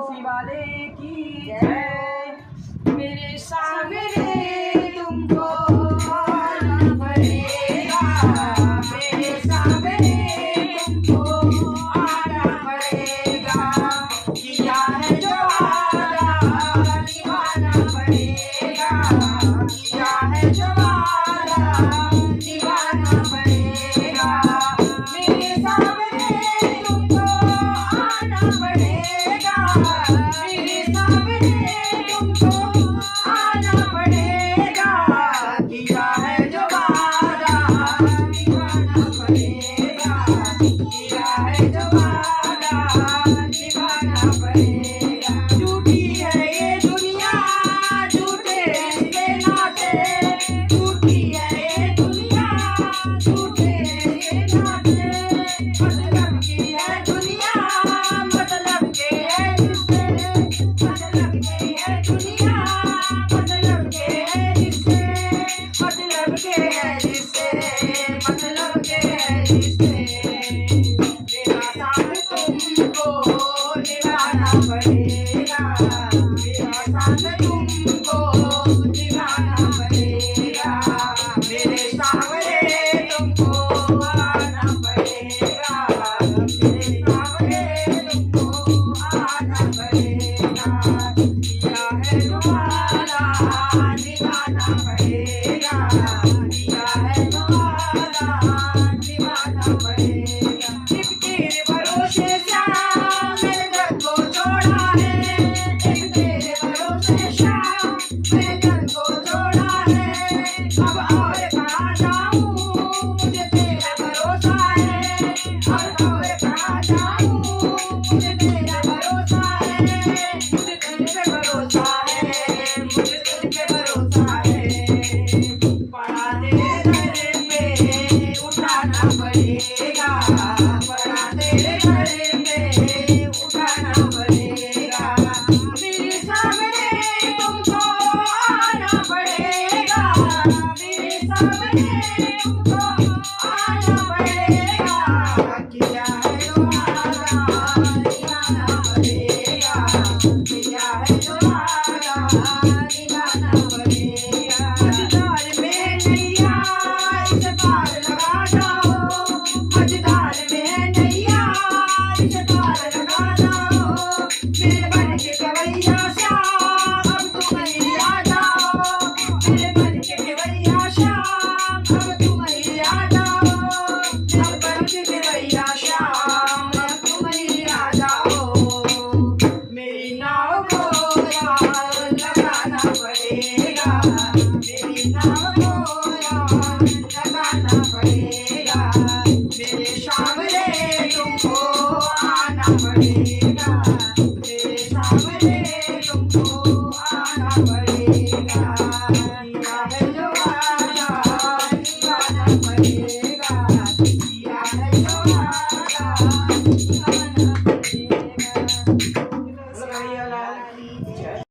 उसी वाले की जय। मेरे सामने तुमको आना पड़ेगा, मेरे सामने तुमको आना पड़ेगा। किया है जो वादा निभाना पड़ेगा, किया है जो वादा निभाना पड़ेगा। मेरे सामने तुमको आना पड़ेगा, मेरे सामने तुमको आना पड़ेगा। किया है जो वादा निभाना पड़ेगा, किया है जो वादा निभाना पड़ेगा।